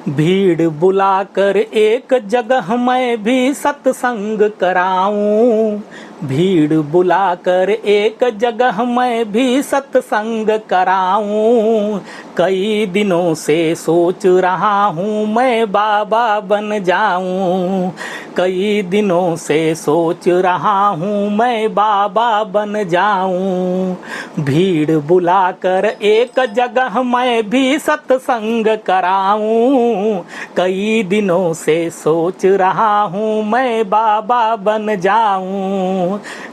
भीड़ बुलाकर एक जगह मैं भी सत्संग कराऊं। भीड़ बुलाकर एक जगह मैं भी सत्संग कराऊं। कई दिनों से सोच रहा हूँ मैं बाबा बन जाऊं। कई दिनों से सोच रहा हूँ मैं बाबा बन जाऊं। भीड़ बुलाकर एक जगह मैं भी सत्संग कराऊं। कई दिनों से सोच रहा हूँ मैं बाबा बन जाऊं।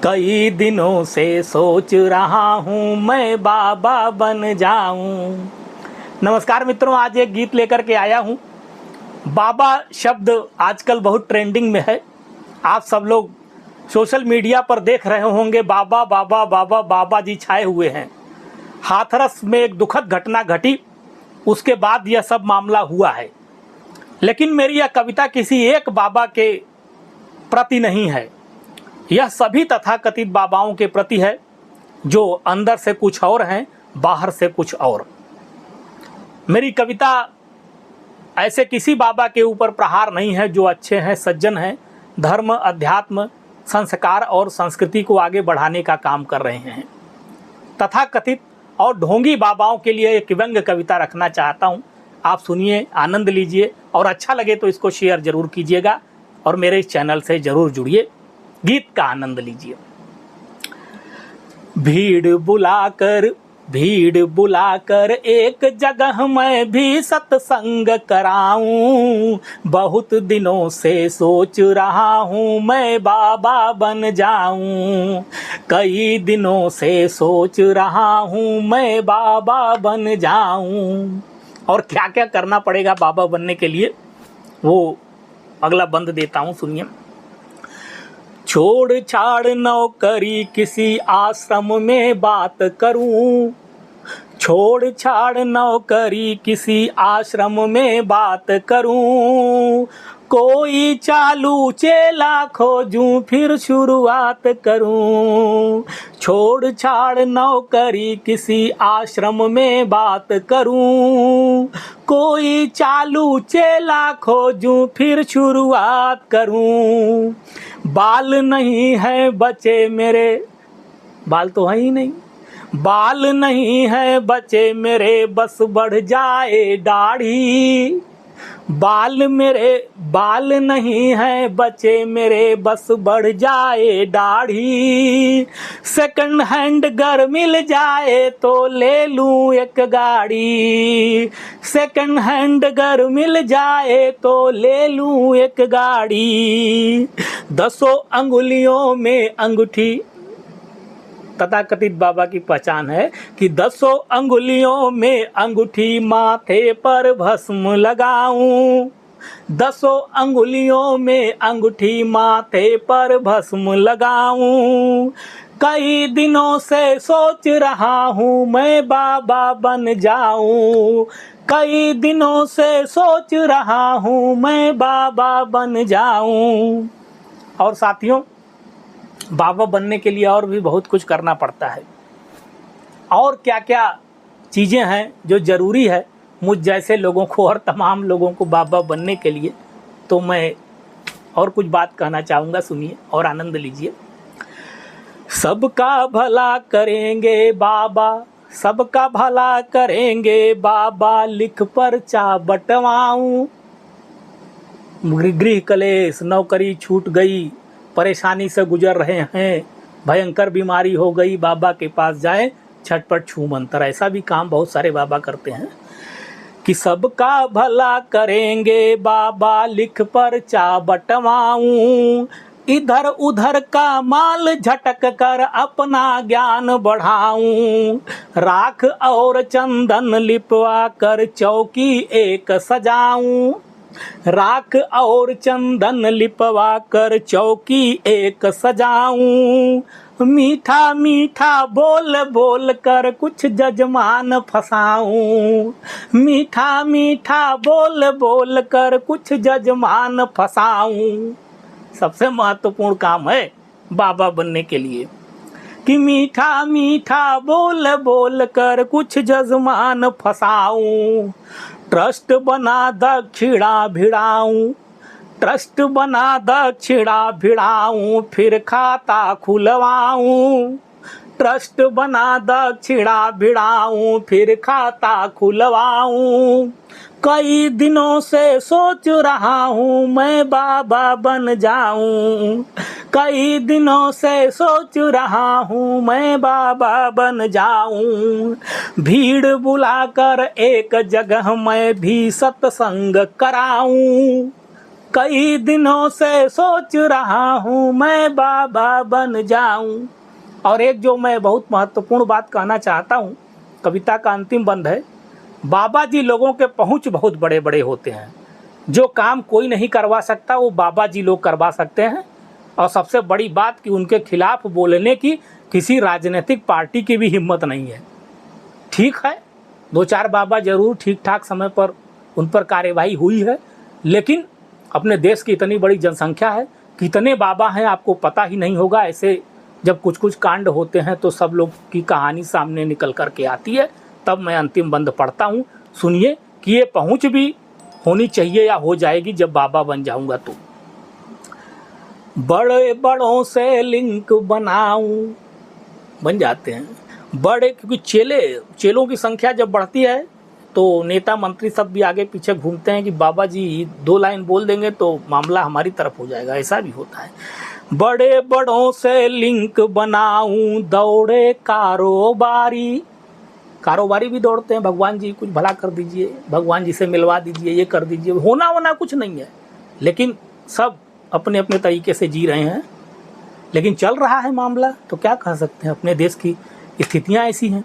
कई दिनों से सोच रहा हूँ मैं बाबा बन जाऊं। नमस्कार मित्रों, आज एक गीत लेकर के आया हूँ। बाबा शब्द आजकल बहुत ट्रेंडिंग में है। आप सब लोग सोशल मीडिया पर देख रहे होंगे, बाबा बाबा बाबा बाबा जी छाए हुए हैं। हाथरस में एक दुखद घटना घटी, उसके बाद यह सब मामला हुआ है। लेकिन मेरी यह कविता किसी एक बाबा के प्रति नहीं है, यह सभी तथाकथित बाबाओं के प्रति है, जो अंदर से कुछ और हैं, बाहर से कुछ और। मेरी कविता ऐसे किसी बाबा के ऊपर प्रहार नहीं है, जो अच्छे हैं, सज्जन हैं, धर्म, अध्यात्म, संस्कार और संस्कृति को आगे बढ़ाने का काम कर रहे हैं। तथाकथित और ढोंगी बाबाओं के लिए एक व्यंग्य कविता रखना चाहता हूँ। आप सुनिए, आनंद लीजिए, और अच्छा लगे तो इसको शेयर जरूर कीजिएगा और मेरे इस चैनल से जरूर जुड़िए। गीत का आनंद लीजिए। भीड़ बुलाकर एक जगह मैं भी सत्संग कराऊं। बहुत दिनों से सोच रहा हूँ मैं बाबा बन जाऊं। कई दिनों से सोच रहा हूँ मैं बाबा बन जाऊं। और क्या क्या करना पड़ेगा बाबा बनने के लिए, वो अगला बंद देता हूँ, सुनिए। छोड़ छाड़ नौकरी किसी आश्रम में बात करूं। छोड़ छाड़ नौकरी किसी आश्रम में बात करूं। कोई चालू चेला खोजूं फिर शुरुआत करूं। छोड़ छाड़ नौकरी किसी आश्रम में बात करूं। कोई चालू चेला खोजूं फिर शुरुआत करूं। बाल नहीं है बचे मेरे, बाल तो है ही नहीं, बाल नहीं है बचे मेरे, बस बढ़ जाए दाढ़ी। बाल नहीं है बचे मेरे, बस बढ़ जाए दाढ़ी। सेकंड हैंड घर मिल जाए तो ले लूं एक गाड़ी। सेकंड हैंड घर मिल जाए तो ले लूं एक गाड़ी। 10 अंगुलियों में अंगूठी, तथाकथित बाबा की पहचान है कि 10 अंगुलियों में अंगूठी, माथे पर भस्म लगाऊं। 10 अंगुलियों में अंगूठी, माथे पर भस्म लगाऊं। कई दिनों से सोच रहा हूँ मैं बाबा बन जाऊं। कई दिनों से सोच रहा हूँ मैं बाबा बन जाऊं। और साथियों, बाबा बनने के लिए और भी बहुत कुछ करना पड़ता है। और क्या क्या चीज़ें हैं जो ज़रूरी है मुझ जैसे लोगों को और तमाम लोगों को बाबा बनने के लिए, तो मैं और कुछ बात कहना चाहूँगा, सुनिए और आनंद लीजिए। सबका भला करेंगे बाबा, सबका भला करेंगे बाबा, लिख पर्चा बंटवाऊं। गृह कलेश, नौकरी छूट गई, परेशानी से गुजर रहे हैं, भयंकर बीमारी हो गई, बाबा के पास जाएं, छटपट छू मंतर। ऐसा भी काम बहुत सारे बाबा करते हैं कि सबका भला करेंगे बाबा, लिख पर्चा बंटवाऊं। इधर उधर का माल झटक कर अपना ज्ञान बढ़ाऊं। राख और चंदन लिपवा कर चौकी एक सजाऊं। राख और चंदन लिपवा कर चौकी एक सजाऊं। मीठा मीठा बोल बोल कर कुछ जजमान फसाऊं। मीठा मीठा बोल बोल कर कुछ जजमान फसाऊं। सबसे महत्वपूर्ण काम है बाबा बनने के लिए कि मीठा मीठा बोल बोल कर कुछ जजमान फसाऊं। ट्रस्ट बना दक्षिणा भिड़ाऊं, ट्रस्ट बना दक्षिणा भिड़ाऊं, फिर खाता खुलवाऊं। ट्रस्ट बना दक्षिणा भिड़ाऊं, फिर खाता खुलवाऊं। कई दिनों से सोच रहा हूँ मैं बाबा बन जाऊं। कई दिनों से सोच रहा हूँ मैं बाबा बन जाऊं। भीड़ बुलाकर एक जगह मैं भी सत्संग कराऊं। कई दिनों से सोच रहा हूँ मैं बाबा बन जाऊं। और एक जो मैं बहुत महत्वपूर्ण बात कहना चाहता हूँ, कविता का अंतिम बंद है। बाबा जी लोगों के पहुँच बहुत बड़े बड़े होते हैं। जो काम कोई नहीं करवा सकता वो बाबा जी लोग करवा सकते हैं। और सबसे बड़ी बात कि उनके खिलाफ बोलने की किसी राजनीतिक पार्टी की भी हिम्मत नहीं है। ठीक है, 2-4 बाबा जरूर ठीक ठाक समय पर उन पर कार्यवाही हुई है, लेकिन अपने देश की इतनी बड़ी जनसंख्या है, कितने बाबा हैं आपको पता ही नहीं होगा। ऐसे जब कुछ कुछ कांड होते हैं तो सब लोग की कहानी सामने निकल कर के आती है। तब मैं अंतिम बंद पढ़ता हूँ, सुनिए कि ये पहुँच भी होनी चाहिए या हो जाएगी जब बाबा बन जाऊंगा तो। बड़े बड़ों से लिंक बनाऊं, बन जाते हैं बड़े, क्योंकि चेलों की संख्या जब बढ़ती है तो नेता मंत्री सब भी आगे पीछे घूमते हैं कि बाबा जी 2 लाइन बोल देंगे तो मामला हमारी तरफ हो जाएगा। ऐसा भी होता है। बड़े बड़ों से लिंक बनाऊं, दौड़े कारोबारी। कारोबारी भी दौड़ते हैं, भगवान जी कुछ भला कर दीजिए, भगवान जी से मिलवा दीजिए, ये कर दीजिए। होना कुछ नहीं है, लेकिन सब अपने अपने तरीके से जी रहे हैं। लेकिन चल रहा है मामला तो क्या कह सकते हैं, अपने देश की स्थितियां ऐसी हैं।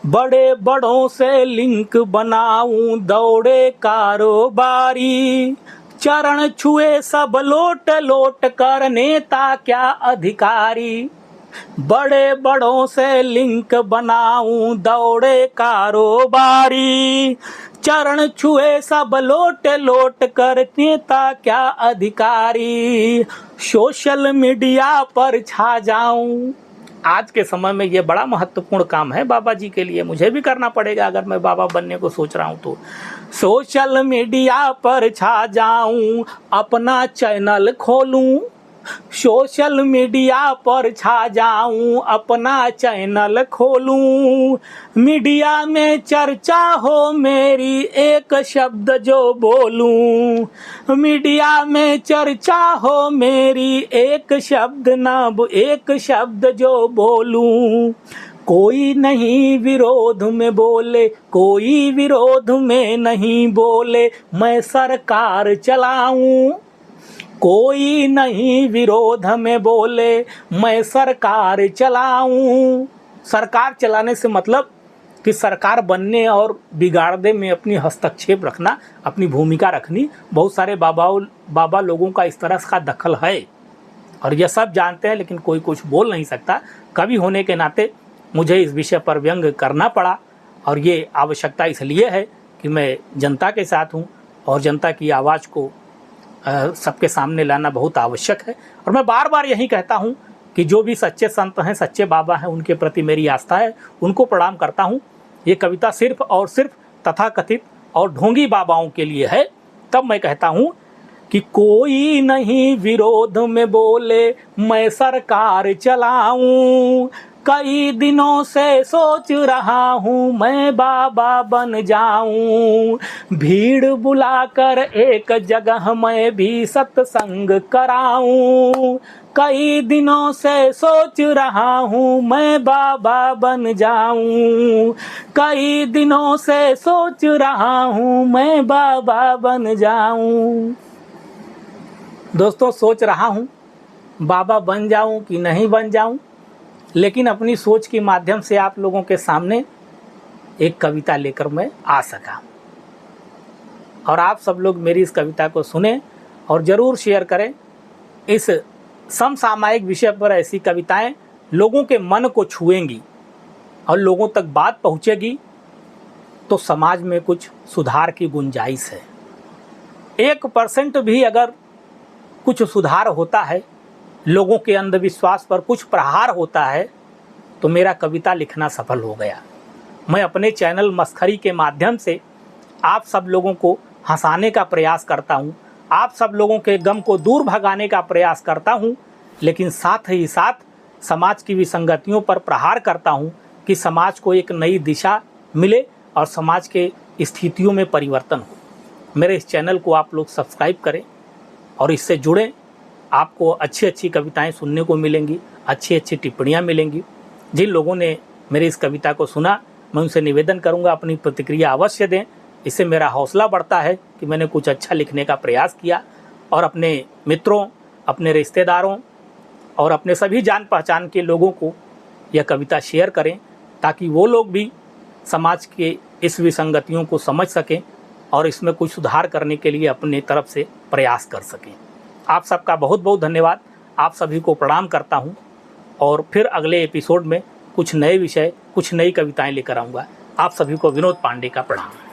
बड़े बड़ों से लिंक बनाऊं, दौड़े कारोबारी। चरण छुए सब लोट लोट कर, नेता क्या अधिकारी। बड़े बड़ों से लिंक बनाऊं, दौड़े कारोबारी। चरण छुए सब लोट लोट कर, नेता क्या अधिकारी। सोशल मीडिया पर छा जाऊं। आज के समय में ये बड़ा महत्वपूर्ण काम है बाबा जी के लिए, मुझे भी करना पड़ेगा अगर मैं बाबा बनने को सोच रहा हूं तो। सोशल मीडिया पर छा जाऊं, अपना चैनल खोलूं। सोशल मीडिया पर छा जाऊं, अपना चैनल खोलूं। मीडिया में चर्चा हो मेरी, एक शब्द जो बोलूं। मीडिया में चर्चा हो मेरी, एक शब्द जो बोलूं। कोई नहीं विरोध में बोले, कोई विरोध में नहीं बोले, मैं सरकार चलाऊं। कोई नहीं विरोध में बोले, मैं सरकार चलाऊं। सरकार चलाने से मतलब कि सरकार बनने और बिगाड़ने में अपनी हस्तक्षेप रखना, अपनी भूमिका रखनी। बहुत सारे बाबा लोगों का इस तरह का दखल है और यह सब जानते हैं, लेकिन कोई कुछ बोल नहीं सकता। कवि होने के नाते मुझे इस विषय पर व्यंग करना पड़ा और ये आवश्यकता इसलिए है कि मैं जनता के साथ हूँ और जनता की आवाज़ को सबके सामने लाना बहुत आवश्यक है। और मैं बार बार यही कहता हूँ कि जो भी सच्चे संत हैं, सच्चे बाबा हैं, उनके प्रति मेरी आस्था है, उनको प्रणाम करता हूँ। ये कविता सिर्फ और सिर्फ तथाकथित और ढोंगी बाबाओं के लिए है। तब मैं कहता हूँ कि कोई नहीं विरोध में बोले, मैं सरकार चलाऊं। कई दिनों से सोच रहा हूँ मैं बाबा बन जाऊं। भीड़ बुलाकर एक जगह मैं भी सत्संग कराऊं। कई दिनों से सोच रहा हूँ मैं बाबा बन जाऊं। कई दिनों से सोच रहा हूँ मैं बाबा बन जाऊं। दोस्तों, सोच रहा हूँ बाबा बन जाऊं कि नहीं बन जाऊं, लेकिन अपनी सोच के माध्यम से आप लोगों के सामने एक कविता लेकर मैं आ सका। और आप सब लोग मेरी इस कविता को सुने और ज़रूर शेयर करें। इस समसामयिक विषय पर ऐसी कविताएं लोगों के मन को छुएंगी और लोगों तक बात पहुंचेगी तो समाज में कुछ सुधार की गुंजाइश है। 1% भी अगर कुछ सुधार होता है, लोगों के अंधविश्वास पर कुछ प्रहार होता है, तो मेरा कविता लिखना सफल हो गया। मैं अपने चैनल मस्खरी के माध्यम से आप सब लोगों को हंसाने का प्रयास करता हूँ, आप सब लोगों के गम को दूर भगाने का प्रयास करता हूँ, लेकिन साथ ही साथ समाज की विसंगतियों पर प्रहार करता हूँ कि समाज को एक नई दिशा मिले और समाज के स्थितियों में परिवर्तन हो। मेरे इस चैनल को आप लोग सब्सक्राइब करें और इससे जुड़ें। आपको अच्छी अच्छी कविताएं सुनने को मिलेंगी, अच्छी अच्छी टिप्पणियां मिलेंगी। जिन लोगों ने मेरी इस कविता को सुना, मैं उनसे निवेदन करूंगा अपनी प्रतिक्रिया अवश्य दें। इससे मेरा हौसला बढ़ता है कि मैंने कुछ अच्छा लिखने का प्रयास किया। और अपने मित्रों, अपने रिश्तेदारों और अपने सभी जान पहचान के लोगों को यह कविता शेयर करें, ताकि वो लोग भी समाज के इस विसंगतियों को समझ सकें और इसमें कुछ सुधार करने के लिए अपनी तरफ से प्रयास कर सकें। आप सबका बहुत बहुत धन्यवाद। आप सभी को प्रणाम करता हूं और फिर अगले एपिसोड में कुछ नए विषय, कुछ नई कविताएं लेकर आऊँगा। आप सभी को विनोद पांडे का प्रणाम।